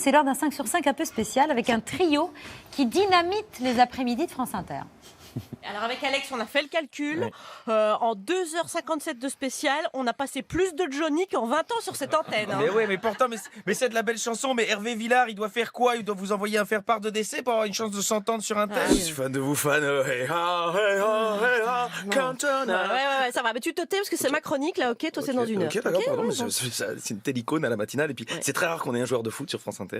c'est l'heure d'un 5 sur 5 un peu spécial avec un trio qui dynamite les après-midi de France Inter. Alors avec Alex, on a fait le calcul. En 2h57 de spécial, on a passé plus de Johnny qu'en 20 ans sur cette antenne. Mais oui, mais pourtant, mais c'est de la belle chanson. Mais Hervé Villard, il doit faire quoi? Il doit vous envoyer un faire-part de décès pour avoir une chance de s'entendre sur un thème. Je suis fan de vous, fan. Hey, ha, hey, ha, hey, ha, Cantona. Ouais, ça va. Mais tu te tais parce que c'est ma chronique, là, ok? Toi, c'est dans une heure. Ok, d'accord, pardon, ouais, mais bon. c'est une telle icône à la matinale. Et puis, c'est très rare qu'on ait un joueur de foot sur France Inter.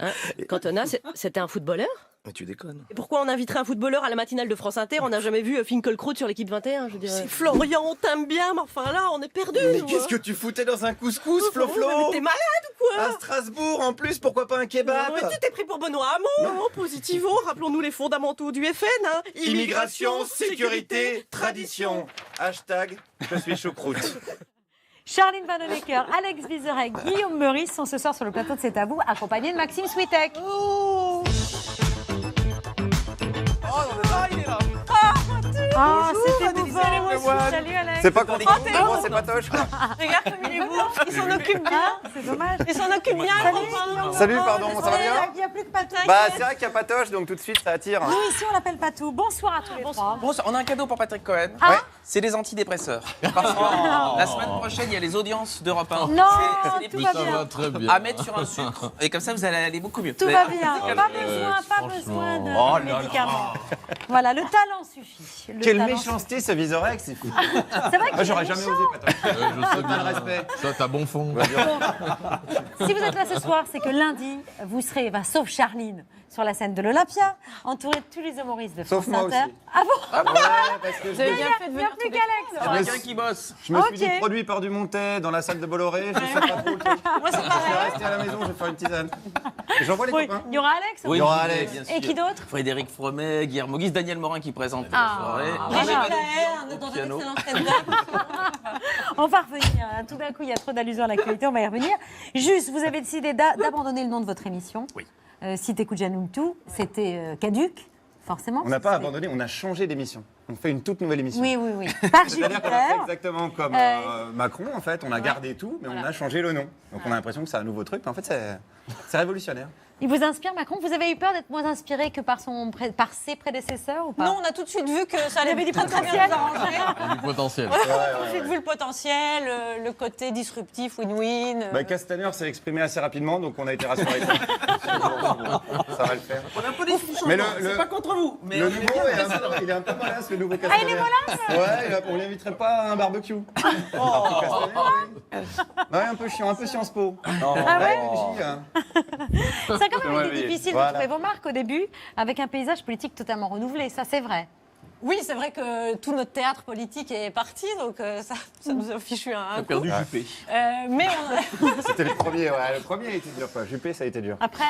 Cantona, c'était un footballeur? Mais tu déconnes. Et pourquoi on inviterait un footballeur à la matinale de France Inter? On n'a jamais vu Finkielkraut sur l'équipe 21, je dirais. C'est Florian, on t'aime bien, mais enfin là, on est perdu. Mais qu'est-ce que tu foutais dans un couscous, Flo-Flo? Mais t'es malade ou quoi? À Strasbourg, en plus, pourquoi pas un kebab? Mais tu t'es pris pour Benoît Hamon, hein, positivo, rappelons-nous les fondamentaux du FN. Hein. Immigration, sécurité, tradition. Hashtag, je suis choucroute. Charline Vanhoenacker, Alex Vizorek, Guillaume Meurice sont ce soir sur le plateau de C'est à vous, accompagnés de Maxime Switek. Ah, c'était émouvant. Salut Alex. C'est pas compliqué, c'est pas toche. Regarde comme il est beau, il s'en occupe bien. C'est dommage. Il s'en occupe bien, Salut, pardon, ça va bien? Il n'y a plus que Patou. Bah, c'est vrai qu'il y a Patoche, donc tout de suite ça attire. Nous ici on l'appelle Patou. Bonsoir à tous les trois. Bon, on a un cadeau pour Patrick Cohen. Ah. Ouais. C'est des antidépresseurs. Parce que la semaine prochaine, il y a les audiences d'Europe 1. Non, C'est des tout petits va bien. Très bien. à mettre sur un sucre. Et comme ça, vous allez aller beaucoup mieux. Tout va bien. Pas besoin de médicaments. Voilà, le talent suffit. Le Quelle talent méchanceté ce Vizorek, c'est fou. C'est vrai que Moi j'aurais jamais osé Patoche. Je sais Pas bien. de respect. Ça, t'as bon fond. si vous êtes là ce soir, c'est que lundi, vous serez, sauf Charline, sur la scène de l'Olympia, entouré de tous les humoristes de France Sauf moi Inter. aussi. Ah bon? Ouais, parce que Vous avez bien fait de Il n'y a venir plus tous les qu'Alex. Quelqu'un qui bosse. je me suis dit Ok. produit par du Montet dans la salle de Bolloré, je sais pas trop. Moi, c'est Je vais pareil. rester à la maison, je vais faire une tisane. Et j'envoie les Oui, copains. il y aura Alex. Oui, Il y aura j'y vais, Alex. bien Et sûr. qui d'autre? Frédéric Fromet, Guillermo Guise, Daniel Morin qui présente la soirée. Voilà. Dans un piano. excellent stand-up. On va revenir. Tout d'un coup, il y a trop d'allusions à l'actualité, on va y revenir. Juste, vous avez décidé d'abandonner le nom de votre émission. Oui. Si t'écoutes Janoutou, c'était caduc, forcément. On n'a pas abandonné, on a changé d'émission. On fait une toute nouvelle émission. Oui, oui, oui. Par C'est-à-dire qu'on a fait Jupiter. exactement comme Macron, en fait. On a gardé tout, mais on a changé le nom. Donc on a l'impression que c'est un nouveau truc, mais en fait, c'est révolutionnaire. Il vous inspire, Macron? Vous avez eu peur d'être moins inspiré que par ses prédécesseurs ou pas? Non, on a tout de suite vu que ça allait avait du très bien potentiel. nous arranger. Du potentiel. On a tout de suite vu le potentiel, le côté disruptif, win-win. Bah, Castaner s'est exprimé assez rapidement, donc on a été rassurés. Ça va le faire. On a un peu déçu du Mais changement. le- C'est pas contre vous. Mais Le on nouveau, aimait bien il est un peu malasse, le nouveau Castaner. il est mollasse? Ouais, on l'inviterait pas à un barbecue. Alors que Castaner, oui. Ouais, un peu chiant, un peu Sciences Po. Ah ouais? J, hein. Ça a quand même Ouais, été oui. difficile Voilà. de trouver vos marques au début, avec un paysage politique totalement renouvelé, ça c'est vrai. Oui, c'est vrai que tout notre théâtre politique est parti, donc ça nous a fichu un coup. perdu Juppé. Mais C'était le premier, ouais. Le premier a été dur, quoi. Juppé, ça a été dur. Après,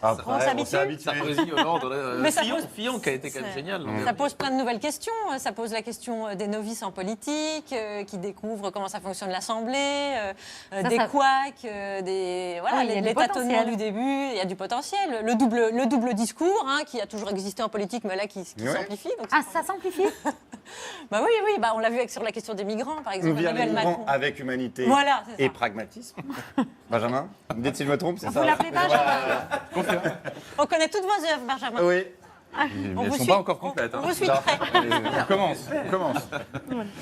Après, on s'habitue. s'est habitué. Sarkozy, Hollande, Mais ça Fillon, pose- Fillon qui a été quand même c'est- génial. ça pose plein de nouvelles questions. Ça pose la question des novices en politique, qui découvrent comment ça fonctionne l'Assemblée, des ça- couacs, voilà, Oui, il y a du les tâtonnements potentiel. du début. Il y a du potentiel. Le double discours, hein, qui a toujours existé en politique, mais là qui Ouais. s'amplifie. Donc Ah, ça s'amplifie? bah oui, bah, on l'a vu sur la question des migrants, par On exemple. vire les Emmanuel migrants Macron. avec humanité Voilà, c'est ça. et pragmatisme. Benjamin, vous me dites si je me trompe, c'est ça? Vous l'appelez Benjamin? On connaît toutes vos œuvres, Benjamin. Oui. On elles vous sont suit- pas encore complètes, hein. On vous suit Non. près. On commence.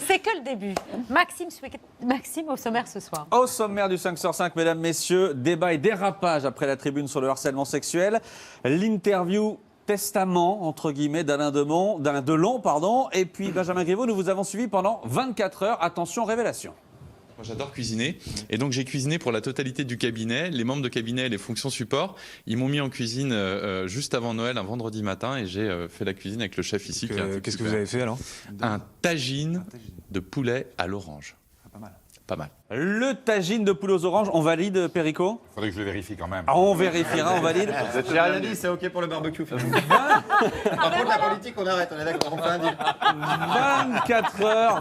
C'est que le début. Maxime au sommaire ce soir. Au sommaire du 5 sur 5, mesdames, messieurs, débat et dérapage après la tribune sur le harcèlement sexuel. L'interview testament, entre guillemets, d'Alain Delon, pardon. Et puis Benjamin Griveaux, nous vous avons suivi pendant 24 heures. Attention, révélation. Moi, j'adore cuisiner et donc j'ai cuisiné pour la totalité du cabinet, les membres de cabinet et les fonctions support. Ils m'ont mis en cuisine juste avant Noël, un vendredi matin, et j'ai fait la cuisine avec le chef ici. Qu'est-ce que vous avez fait alors? Un tagine de poulet à l'orange. Pas mal. Pas mal. Le tagine de poulet aux oranges, on valide, Perico? Faudrait que je le vérifie quand même. Ah, on vérifiera, on valide. J'ai rien dit, c'est OK pour le barbecue. Par contre, la politique, on arrête, on est d'accord, on fait un deal.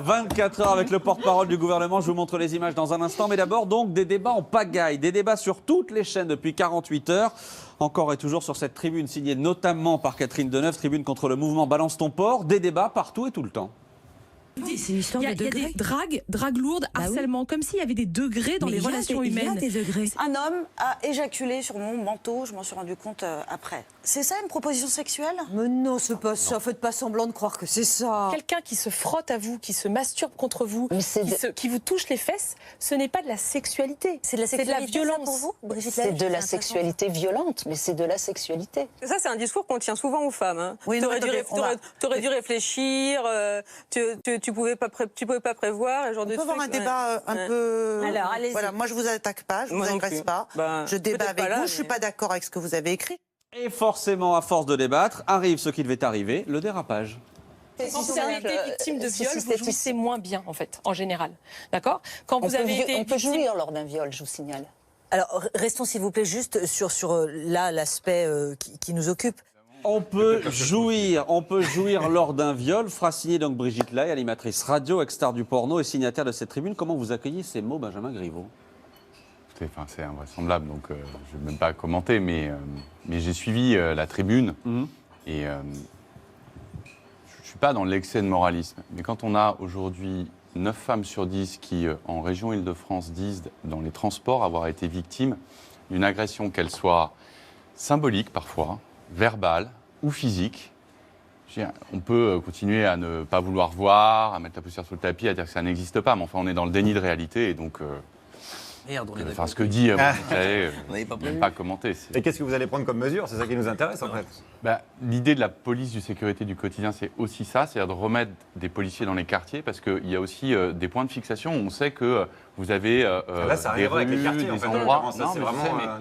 24 heures avec le porte-parole du gouvernement. Je vous montre les images dans un instant. Mais d'abord, donc, des débats en pagaille. Des débats sur toutes les chaînes depuis 48 heures. Encore et toujours sur cette tribune signée notamment par Catherine Deneuve, tribune contre le mouvement Balance ton port. Des débats partout et tout le temps. C'est une histoire Il y a des dragues lourdes, harcèlement, comme s'il y avait des degrés dans les relations humaines. Il y a des degrés. Un homme a éjaculé sur mon manteau, je m'en suis rendu compte après. C'est ça une proposition sexuelle? Mais non, c'est pas ça. Faites pas semblant de croire que c'est ça. Quelqu'un qui se frotte à vous, qui se masturbe contre vous, qui vous touche les fesses, ce n'est pas de la sexualité. C'est de la sexualité, c'est de la violence. pour vous, Brigitte C'est de la sexualité violente, mais c'est de la sexualité. Ça, c'est un discours qu'on tient souvent aux femmes. Hein. Oui, t'aurais dû réfléchir, tu pouvais pas prévoir, ce genre de truc. On peut avoir un débat un peu... Alors, allez-y. Voilà, moi, je vous attaque pas, je vous agresse pas. Je débat avec vous, je suis pas d'accord avec ce que vous avez écrit. Et forcément, à force de débattre, arrive ce qui devait arriver, le dérapage. Quand vous avez été victime de viol, vous jouissez moins bien, en fait, en général. D'accord? Quand vous avez été on peut jouir lors d'un viol, je vous signale. Alors, restons s'il vous plaît juste sur là l'aspect qui nous occupe. On peut jouir lors d'un viol. Phrase signée donc Brigitte Lahaie, animatrice radio, ex-star du porno et signataire de cette tribune. Comment vous accueillez ces mots, Benjamin Griveaux? C'est invraisemblable, donc je ne vais même pas commenter, mais j'ai suivi la tribune et je ne suis pas dans l'excès de moralisme. Mais quand on a aujourd'hui 9 femmes sur 10 qui, en région Île-de-France, disent dans les transports avoir été victimes d'une agression, qu'elle soit symbolique parfois, verbale ou physique, on peut continuer à ne pas vouloir voir, à mettre la poussière sous le tapis, à dire que ça n'existe pas, mais enfin on est dans le déni de réalité et donc... Enfin, ce que dit même pas commenter. Et qu'est-ce que vous allez prendre comme mesure? C'est ça qui nous intéresse en fait. L'idée de la police de sécurité du quotidien, c'est aussi ça, c'est-à-dire de remettre des policiers dans les quartiers, parce qu'il y a aussi des points de fixation où on sait que vous avez là, ça des rues, avec les quartiers, des en fait, endroits,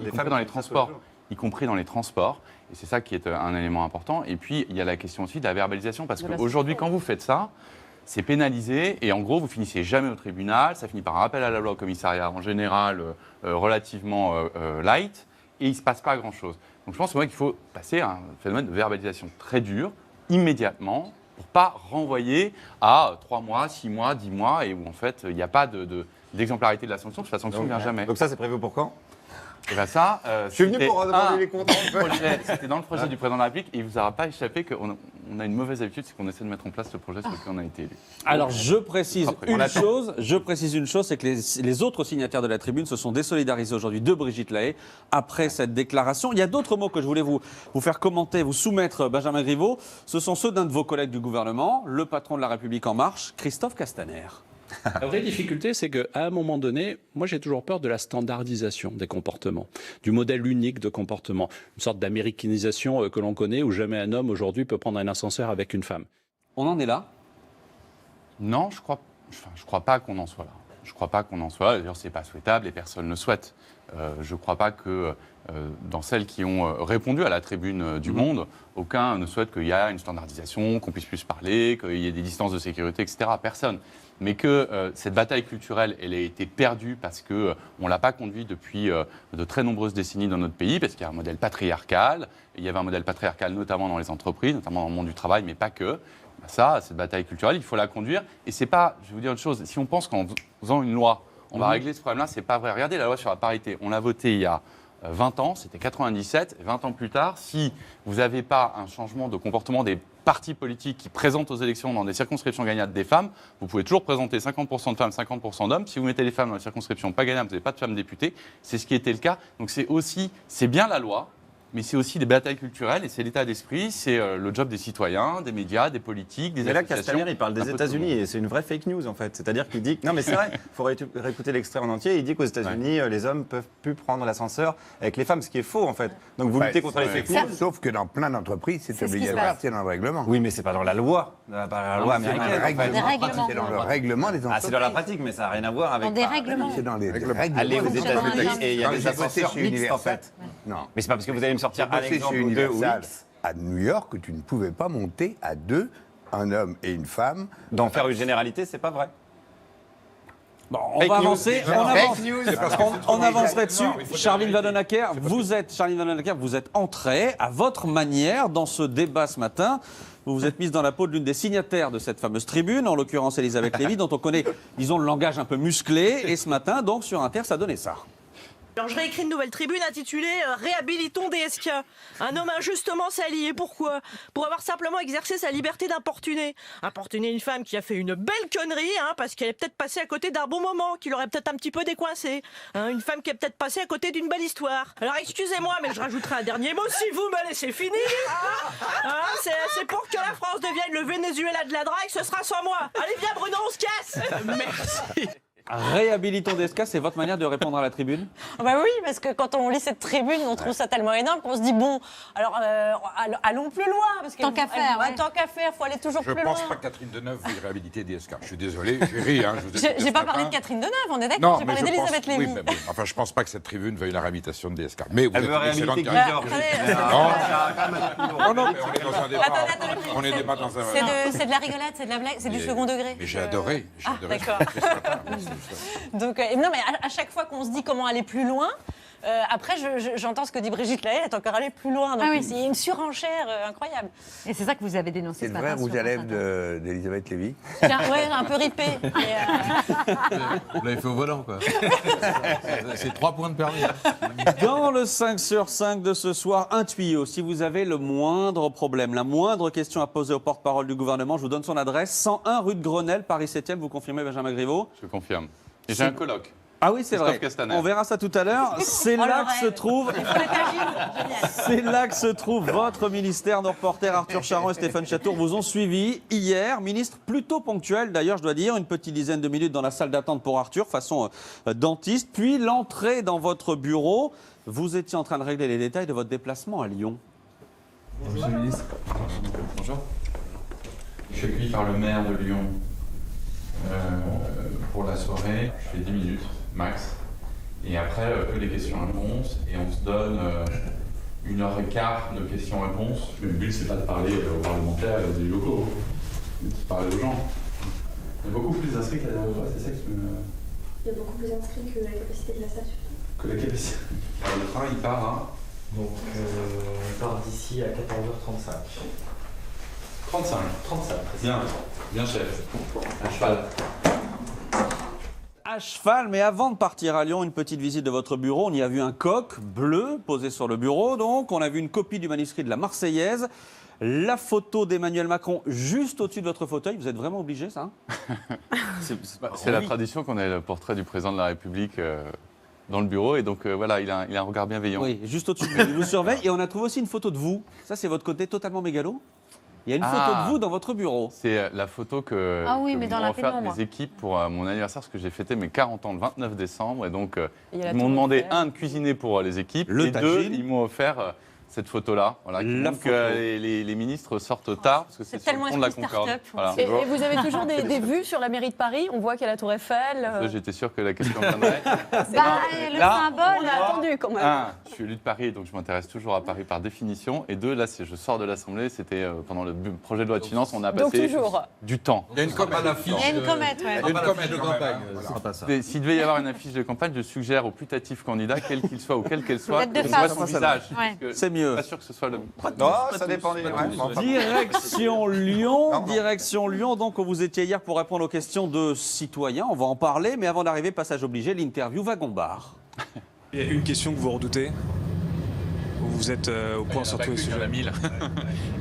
y compris dans les transports, y compris dans les transports. Et c'est ça qui est un élément important. Et puis, il y a la question aussi de la verbalisation, parce qu'aujourd'hui, quand vous faites ça, c'est pénalisé et en gros, vous finissez jamais au tribunal. Ça finit par un rappel à la loi au commissariat, en général relativement light, et il ne se passe pas grand-chose. Donc je pense qu'il faut passer à un phénomène de verbalisation très dur, immédiatement, pour ne pas renvoyer à 3 mois, 6 mois, 10 mois, et où en fait, il n'y a pas d'exemplarité de la sanction, parce que la sanction ne vient jamais. Donc ça, c'est prévu pour quand? Et bien ça, je suis venu pour demander les comptes. C'était dans le projet du président de la République et il ne vous aura pas échappé qu'on a une mauvaise habitude, c'est qu'on essaie de mettre en place ce projet sur lequel on a été élu. Alors je précise une chose, c'est que les autres signataires de la tribune se sont désolidarisés aujourd'hui de Brigitte Lahaie après cette déclaration. Il y a d'autres mots que je voulais vous faire commenter, vous soumettre, Benjamin Griveaux. Ce sont ceux d'un de vos collègues du gouvernement, le patron de La République En Marche, Christophe Castaner. La vraie difficulté, c'est qu'à un moment donné, moi j'ai toujours peur de la standardisation des comportements, du modèle unique de comportement, une sorte d'américanisation que l'on connaît où jamais un homme aujourd'hui peut prendre un ascenseur avec une femme. On en est là? Non, je crois pas qu'on en soit là. Je crois pas qu'on en soit là. D'ailleurs, c'est pas souhaitable et personne ne le souhaite. Je crois pas que dans celles qui ont répondu à la tribune du Monde, aucun ne souhaite qu'il y ait une standardisation, qu'on puisse plus parler, qu'il y ait des distances de sécurité, etc. Personne. Mais que cette bataille culturelle, elle a été perdue parce qu'on ne l'a pas conduite depuis de très nombreuses décennies dans notre pays, parce qu'il y a un modèle patriarcal. Il y avait un modèle patriarcal notamment dans les entreprises, notamment dans le monde du travail, mais pas que. Cette bataille culturelle, il faut la conduire. Et c'est pas, je vais vous dire une chose, si on pense qu'en faisant une loi, on va régler ce problème-là, c'est pas vrai. Regardez la loi sur la parité, on l'a votée il y a 20 ans, c'était 97, 20 ans plus tard, si vous n'avez pas un changement de comportement des partis politiques qui présentent aux élections dans des circonscriptions gagnables des femmes, vous pouvez toujours présenter 50% de femmes, 50% d'hommes. Si vous mettez les femmes dans les circonscriptions pas gagnables, vous n'avez pas de femmes députées. C'est ce qui était le cas. Donc c'est bien la loi, mais c'est aussi des batailles culturelles et c'est l'état d'esprit, c'est le job des citoyens, des médias, des politiques, des associations. Mais là, Castaner, il parle des États-Unis et c'est une vraie fake news en fait. C'est-à-dire qu'il dit que... Non mais c'est vrai, il faut réécouter l'extrait en entier. Il dit qu'aux États-Unis, les hommes peuvent plus prendre l'ascenseur avec les femmes, ce qui est faux en fait. Donc vous luttez contre les fake news. Sauf que dans plein d'entreprises, c'est obligatoire, c'est dans le règlement. Oui, mais c'est pas dans la loi. La loi américaine. C'est dans le règlement des entreprises. C'est dans la pratique, mais ça n'a rien à voir avec... Dans des règlements. C'est dans les règlements. Allez aux États-Unis et il y a des ascenseurs mixtes en fait. Non. Mais c'est pas parce que vous allez me sortir un exemple ou deux ou X. À New York, que tu ne pouvais pas monter à deux, un homme et une femme. D'en faire une généralité, c'est pas vrai. Bon, on va avancer. On avancerait dessus. Charline Vanhoenacker, vous êtes entrée à votre manière dans ce débat ce matin. Vous vous êtes mise dans la peau de l'une des signataires de cette fameuse tribune, en l'occurrence Elisabeth Lévy, dont on connaît, disons, le langage un peu musclé. Et ce matin, donc, sur Inter, ça donnait ça. Alors je réécris une nouvelle tribune intitulée Réhabilitons DSK. Un homme injustement sali. Et pourquoi ? Pour avoir simplement exercé sa liberté d'importuner. Importuner une femme qui a fait une belle connerie, parce qu'elle est peut-être passée à côté d'un bon moment, qui l'aurait peut-être un petit peu décoincé. Une femme qui est peut-être passée à côté d'une belle histoire. Alors excusez-moi, mais je rajouterai un dernier mot si vous me laissez finir. C'est pour que la France devienne le Venezuela de la drague, ce sera sans moi. Allez viens Bruno, on se casse. Merci. Réhabilitons DSK, c'est votre manière de répondre à la tribune? Bah oui, parce que quand on lit cette tribune, on trouve ça tellement énorme qu'on se dit bon, alors allons plus loin. Parce tant qu'à faire, tant qu'à faire, faut aller toujours plus loin. Je pense pas que Catherine Deneuve veuille réhabiliter DSK. Je suis désolé, j'ai ri. J'ai pas parlé de Catherine Deneuve, on est d'accord. J'ai parlé d'Elisabeth Lévy. Oui, mais bon, enfin, je pense pas que cette tribune veuille la réhabilitation de DSK. Mais vous Elle êtes veut une excellente réhabiliter Non, mais on est dans un débat. On est débat dans un. C'est de la rigolade, c'est de la blague, c'est du second degré. Mais j'ai adoré. D'accord. Donc, non, mais à chaque fois qu'on se dit comment aller plus loin, après, j'entends ce que dit Brigitte Lahaye, elle est encore allée plus loin. Donc, c'est une surenchère incroyable. Et c'est ça que vous avez dénoncé c'est ce le matin. vrai rouge à lèvres d'Elisabeth Lévy. Oui, un peu ripé. Vous l'avez fait au volant, quoi. C'est 3 points de permis. Dans le 5 sur 5 de ce soir, un tuyau. Si vous avez le moindre problème, la moindre question à poser au porte-parole du gouvernement, je vous donne son adresse. 101 rue de Grenelle, Paris 7e. Vous confirmez, Benjamin Griveaux? Je confirme. Et j'ai un colloque. Ah oui, c'est vrai. Castaner. On verra ça tout à l'heure. C'est là que se trouve. C'est là que se trouve votre ministère. Nos reporters Arthur Charon et Stéphane Chatour vous ont suivi hier. Ministre plutôt ponctuel, d'ailleurs, je dois dire, une petite dizaine de minutes dans la salle d'attente pour Arthur, façon dentiste. Puis l'entrée dans votre bureau. Vous étiez en train de régler les détails de votre déplacement à Lyon. Bonjour, monsieur le ministre. Bonjour. Je suis accueilli par le maire de Lyon pour la soirée. Je fais 10 minutes max. Et après, que des questions-réponses. Et on se donne 1h15 de questions-réponses. Le but, c'est pas de parler aux parlementaires et aux élus locaux, mais de parler aux gens. Il y a beaucoup plus d'inscrits qu'à la dernière fois, c'est ça qui me. Il y a beaucoup plus d'inscrits que la capacité de la salle. Que la capacité. Alors, le train, il part à. Donc, on part d'ici à 14h35. 35. Bien chef. À cheval. À cheval, mais avant de partir à Lyon, une petite visite de votre bureau. On y a vu un coq bleu posé sur le bureau. Donc, on a vu une copie du manuscrit de la Marseillaise. La photo d'Emmanuel Macron juste au-dessus de votre fauteuil. Vous êtes vraiment obligé, ça? C'est la tradition qu'on ait le portrait du président de la République dans le bureau. Et donc, voilà, il a un regard bienveillant. Oui, juste au-dessus. Il vous surveille. Et on a trouvé aussi une photo de vous. Ça, c'est votre côté totalement mégalo? Il y a une photo de vous dans votre bureau. C'est la photo que m'ont offert les équipes pour mon anniversaire, parce que j'ai fêté mes 40 ans le 29 décembre. Et donc, ils m'ont demandé, de cuisiner pour les équipes, et deux, ils m'ont offert cette photo-là, voilà, qui montre que les ministres sortent tard, parce que c'est sur le pont de la Concorde. Voilà. Et vous avez toujours des vues sur la mairie de Paris? On voit qu'il y a la Tour Eiffel. J'étais sûr que la question viendrait. Le symbole, on a attendu quand même. Je suis élu de Paris, donc je m'intéresse toujours à Paris par définition. Et deux, là, je sors de l'Assemblée, c'était pendant le projet de loi de finances, on a passé du temps. Il y a une comète. Il y a une comète, Il y a une comète de campagne. S'il devait y avoir une affiche de campagne, je suggère au putatif candidat, quel qu'il soit ou quelle qu'elle soit, de qu'on voit face. son visage. C'est mieux. Je suis pas sûr que ce soit le. Non, ça dépend des. Direction Lyon. Donc, vous étiez hier pour répondre aux questions de citoyens. On va en parler. Mais avant d'arriver, passage obligé, l'interview wagon-bar. Il y a une question que vous redoutez? Vous êtes au point sur tous les sujets.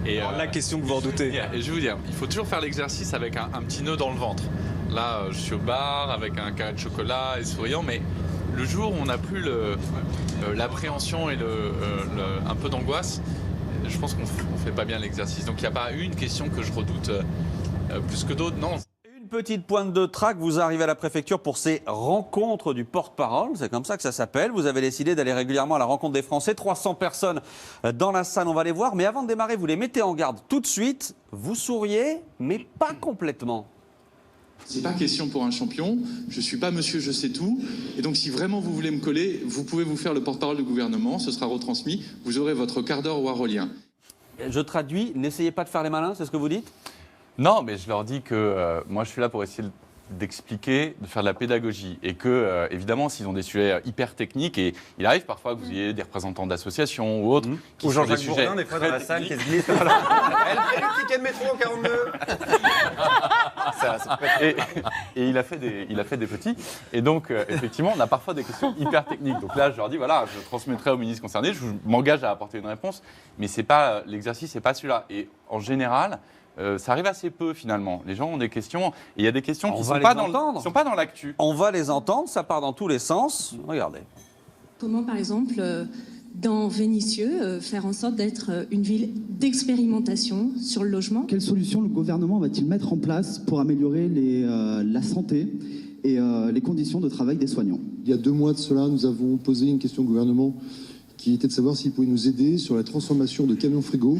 Et la question que vous redoutez. Et je vais vous dire, il faut toujours faire l'exercice avec un petit nœud dans le ventre. Là, je suis au bar avec un carré de chocolat et souriant, mais le jour où on n'a plus l'appréhension et un peu d'angoisse, je pense qu'on ne fait pas bien l'exercice. Donc il n'y a pas une question que je redoute plus que d'autres, non. Une petite pointe de trac, vous arrivez à la préfecture pour ces rencontres du porte-parole, c'est comme ça que ça s'appelle. Vous avez décidé d'aller régulièrement à la rencontre des Français, 300 personnes dans la salle, on va les voir. Mais avant de démarrer, vous les mettez en garde tout de suite. Vous souriez, mais pas complètement. C'est pas question pour un champion, je suis pas monsieur je sais tout, et donc si vraiment vous voulez me coller, vous pouvez vous faire le porte-parole du gouvernement, ce sera retransmis, vous aurez votre quart d'heure warolien. Je traduis, n'essayez pas de faire les malins, c'est ce que vous dites? Non, mais je leur dis que moi je suis là pour essayer d'expliquer, de faire de la pédagogie, et que évidemment s'ils ont des sujets hyper techniques, et il arrive parfois que vous ayez des représentants d'associations ou autres qui sont des sujets Bourdin, des fois dans la salle qui se glisse. Elle fait le ticket de métro en 42. Et il a fait des petits. Et donc, effectivement, on a parfois des questions hyper techniques. Donc là, je leur dis, voilà, je transmettrai au ministre concerné, je m'engage à apporter une réponse, mais l'exercice, c'est pas celui-là. Et en général, ça arrive assez peu finalement. Les gens ont des questions, et il y a des questions qui ne sont pas dans l'actu. On va les entendre, ça part dans tous les sens. Regardez. Comment, par exemple, dans Vénissieux, faire en sorte d'être une ville d'expérimentation sur le logement? Quelles solutions le gouvernement va-t-il mettre en place pour améliorer la santé et les conditions de travail des soignants? Il y a 2 mois de cela, nous avons posé une question au gouvernement qui était de savoir s'il pouvait nous aider sur la transformation de camions frigo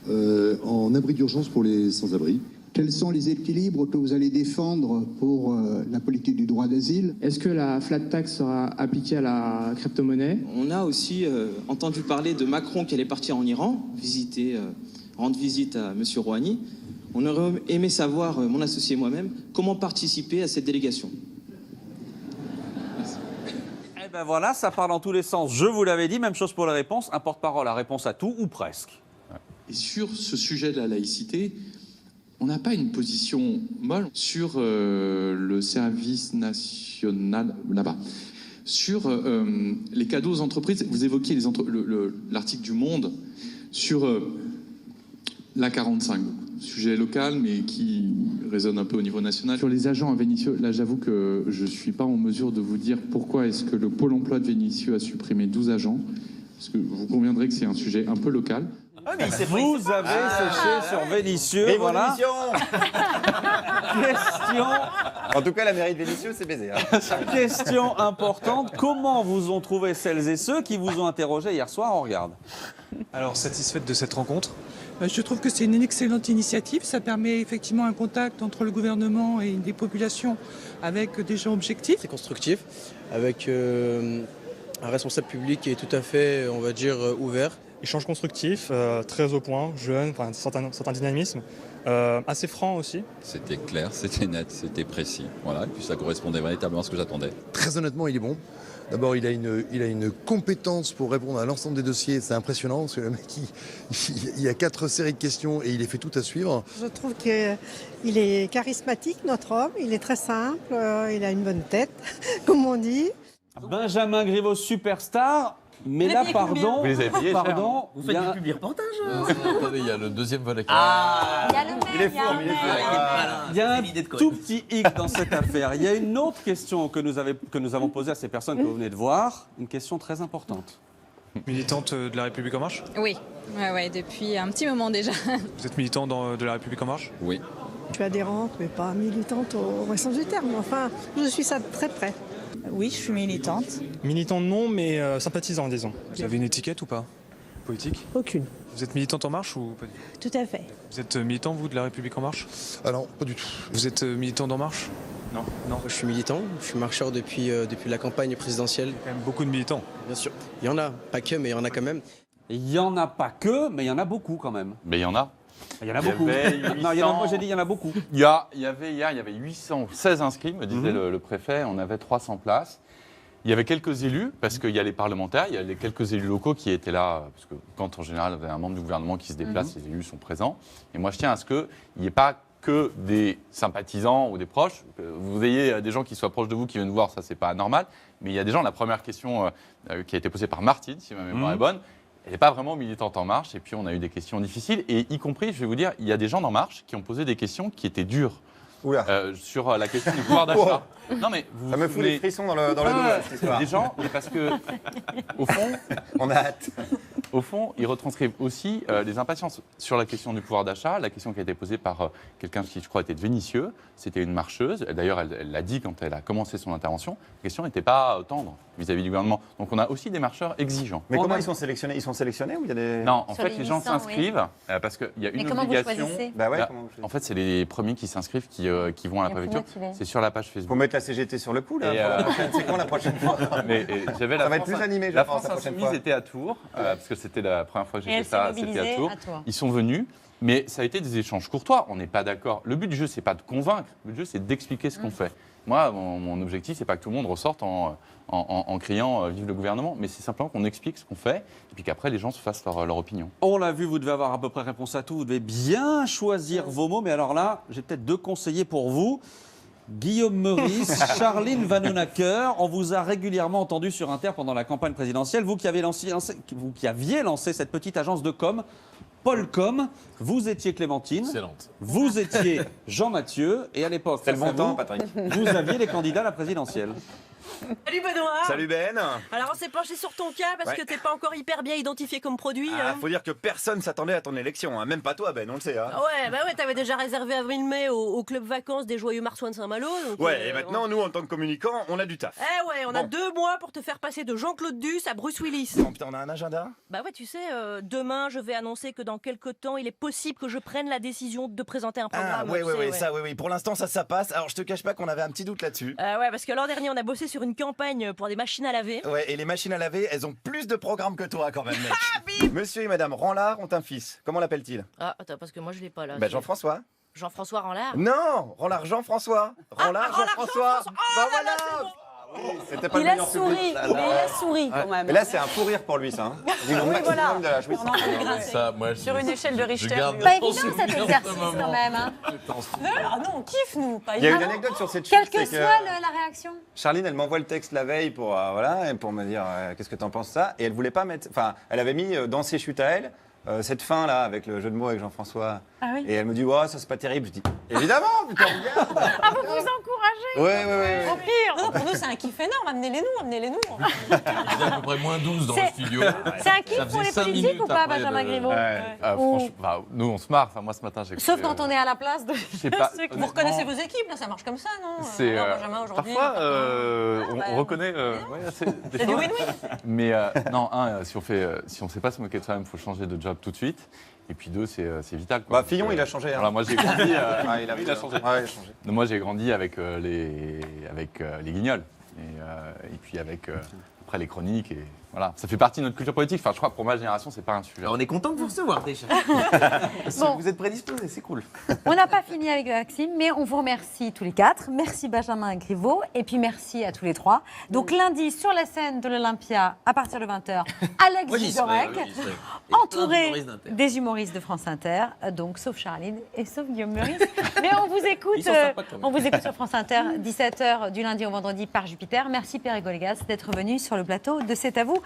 en abri d'urgence pour les sans-abri. Quels sont les équilibres que vous allez défendre pour la politique du droit d'asile? Est-ce que la flat tax sera appliquée à la crypto-monnaie? On a aussi entendu parler de Macron qui allait partir en Iran, rendre visite à M. Rouhani. On aurait aimé savoir, mon associé et moi-même, comment participer à cette délégation. Eh ben voilà, ça part dans tous les sens. Je vous l'avais dit, même chose pour la réponse. Un porte-parole a réponse à tout, ou presque. Et sur ce sujet de la laïcité, on n'a pas une position molle sur le service national là-bas. Sur les cadeaux aux entreprises, vous évoquiez l'article du Monde sur l'A45, sujet local mais qui résonne un peu au niveau national. Sur les agents à Vénissieux, là j'avoue que je ne suis pas en mesure de vous dire pourquoi est-ce que le Pôle emploi de Vénissieux a supprimé 12 agents, parce que vous conviendrez que c'est un sujet un peu local. Vous avez séché sur Vénissieux, voilà. Question. En tout cas, la mairie de Vénissieux, c'est baisé. Question importante. Comment vous ont trouvé celles et ceux qui vous ont interrogé hier soir? On regarde. Alors, satisfaite de cette rencontre? Je trouve que c'est une excellente initiative. Ça permet effectivement un contact entre le gouvernement et des populations avec des gens objectifs. C'est constructif, avec un responsable public qui est tout à fait, on va dire, ouvert. Échange constructif, très au point, jeune, un certain dynamisme, assez franc aussi. C'était clair, c'était net, c'était précis. Voilà, et puis ça correspondait véritablement à ce que j'attendais. Très honnêtement, il est bon. D'abord, il a une compétence pour répondre à l'ensemble des dossiers. C'est impressionnant parce que le mec, il y a 4 séries de questions et il les fait toutes à suivre. Je trouve qu'il est charismatique, notre homme. Il est très simple, il a une bonne tête, comme on dit. Benjamin Griveaux, superstar. Mais là, pardon, vous les avez payés pardon, Vous faites du public reportage Attendez, il y a le deuxième volet. Il y a le maire, Il est fort, il est fort. Il y a un tout petit hic dans cette affaire. Il y a une autre question que nous avons posée à ces personnes que vous venez de voir, une question très importante. Militante de La République En Marche? Oui, ouais, depuis un petit moment déjà. Vous êtes militant de La République En Marche? Oui. Je suis adhérente, mais pas militante au vrai sens du terme. Enfin, je suis ça de très près. Oui, je suis militante. Militante non, mais sympathisant, disons. Vous avez une étiquette ou pas? Politique? Aucune. Vous êtes militante En Marche ou pas? Tout à fait. Vous êtes militant, vous, de La République En Marche? Ah non, pas du tout. Vous êtes militant d'En Marche? Non. Je suis militant, je suis marcheur depuis la campagne présidentielle. Il y a quand même beaucoup de militants. Bien sûr. Il y en a, pas que, mais il y en a quand même. Il n'y en a pas que, mais il y en a beaucoup quand même. Mais il y en a. Il y en a beaucoup. Moi j'ai dit il y en a beaucoup. Il y avait 816 inscrits, me disait le préfet, on avait 300 places. Il y avait quelques élus, parce qu'il y a les parlementaires, il y a les quelques élus locaux qui étaient là, parce que quand en général il y a un membre du gouvernement qui se déplace, les élus sont présents. Et moi je tiens à ce qu'il n'y ait pas que des sympathisants ou des proches, que vous ayez des gens qui soient proches de vous qui viennent vous voir, ça c'est pas normal. Mais il y a des gens, la première question qui a été posée par Martine, si ma mémoire est bonne, elle n'est pas vraiment militante En Marche, et puis on a eu des questions difficiles, et y compris, je vais vous dire, il y a des gens d'En Marche qui ont posé des questions qui étaient dures. Sur la question du pouvoir d'achat. Non mais ça me fout des frissons dans le dos, cette histoire. Des gens, parce que au fond, on a hâte. Au fond, ils retranscrivent aussi les impatiences sur la question du pouvoir d'achat. La question qui a été posée par quelqu'un qui, je crois, était de Vénissieux. C'était une marcheuse. D'ailleurs, elle l'a dit quand elle a commencé son intervention. La question n'était pas tendre vis-à-vis du gouvernement. Donc, on a aussi des marcheurs exigeants. Mais comment ils sont sélectionnés? Ils sont sélectionnés ou il y a des... Non, en fait, les gens s'inscrivent parce qu'il y a une obligation. En fait, c'est les premiers qui s'inscrivent qui vont à la préfecture. C'est sur la page Facebook. Faut mettre la CGT sur le coup, là. C'est quand la prochaine fois? Ça va être plus animé, je pense, la prochaine fois. Était à Tours, parce que c'était la première fois que j'ai fait ça, c'était à Tours. Ils sont venus, mais ça a été des échanges courtois, on n'est pas d'accord. Le but du jeu, c'est pas de convaincre, le but du jeu, c'est d'expliquer ce qu'on fait. Moi, mon objectif, c'est pas que tout le monde ressorte en criant vive le gouvernement, mais c'est simplement qu'on explique ce qu'on fait et puis qu'après les gens se fassent leur opinion. On l'a vu, vous devez avoir à peu près réponse à tout, vous devez bien choisir vos mots, mais alors là, j'ai peut-être 2 conseillers pour vous. Guillaume Meurice, Charline Vanhoenacker, on vous a régulièrement entendu sur Inter pendant la campagne présidentielle, vous qui aviez lancé cette petite agence de com, Paulcom, vous étiez Clémentine, excellente. Vous étiez Jean-Mathieu, et à l'époque, c'est le bon temps, Patrick. Vous aviez les candidats à la présidentielle. Salut Benoît. Salut Ben. Alors on s'est penché sur ton cas parce que t'es pas encore hyper bien identifié comme produit. Faut dire que personne s'attendait à ton élection, même pas toi Ben, on le sait. Ouais, t'avais déjà réservé avril-mai au club vacances des joyeux Marsouins de Saint-Malo. Et maintenant nous en tant que communicants, on a du taf. On a 2 mois pour te faire passer de Jean-Claude Duss à Bruce Willis. Bon, putain, on a un agenda. Bah ouais, tu sais, demain je vais annoncer que dans quelques temps il est possible que je prenne la décision de présenter un programme. Oui. Pour l'instant ça passe. Alors je te cache pas qu'on avait un petit doute là-dessus. Parce que l'an dernier on a bossé sur une campagne pour des machines à laver. Ouais, et les machines à laver, elles ont plus de programmes que toi quand même, mec. Monsieur et Madame Ranlard ont un fils. Comment l'appelle-t-il? Ah, attends, parce que moi je l'ai pas là. Jean-François. Jean-François Ranlard? Non, Ranlard Jean-François. Ranlard Jean-François. Bah voilà. C'était pas il a souri, il a souri quand même. Mais là, c'est un fou rire pour lui, ça. Oui, voilà. De la jouissance. Ça, moi, sur une échelle de Richter. Pas Pas évident cet exercice quand même. Non, on kiffe nous. Il y a une anecdote sur cette chose. Quelle que soit la réaction. Charline, elle m'envoie le texte la veille pour me dire qu'est-ce que t'en penses ça. Et elle voulait pas mettre. Enfin, elle avait mis dans ses chutes à elle. Cette fin là avec le jeu de mots avec Jean-François et elle me dit ça c'est pas terrible, je dis évidemment putain regarde. Vous vous encouragez. Ouais. Au pire. Non, pour nous c'est un kiff énorme, amenez-les-nous. Il y a à peu près moins 12 dans le studio. C'est un kiff pour les politiques ou pas, Benjamin Griveaux? Franchement, nous on se marre, moi ce matin j'ai sauf quand on est à la place de ceux qui... Vous reconnaissez vos équipes, là ça marche comme ça, non? Benjamin aujourd'hui. Parfois on reconnaît des choses. Mais non, si on sait pas se moquer de soi-même, il faut changer de job tout de suite. Et puis 2, c'est vital. Fillon, il a changé. Voilà, moi j'ai grandi. il a changé. Moi j'ai grandi avec les Guignols et puis avec après les chroniques et voilà, ça fait partie de notre culture politique. Enfin, je crois que pour ma génération, c'est pas un sujet. On est content de vous recevoir déjà. Vous êtes prédisposés, c'est cool. On n'a pas fini avec Maxime, mais on vous remercie tous les 4. Merci Benjamin Griveaux et puis merci à tous les 3. Donc lundi sur la scène de l'Olympia à partir de 20h, Alex Vizorek, entouré des humoristes de France Inter, donc sauf Charline et sauf Guillaume Meurice. Mais on vous écoute sur France Inter 17h du lundi au vendredi par Jupiter. Merci Pierre Golégas d'être venu sur le plateau de C'est à vous.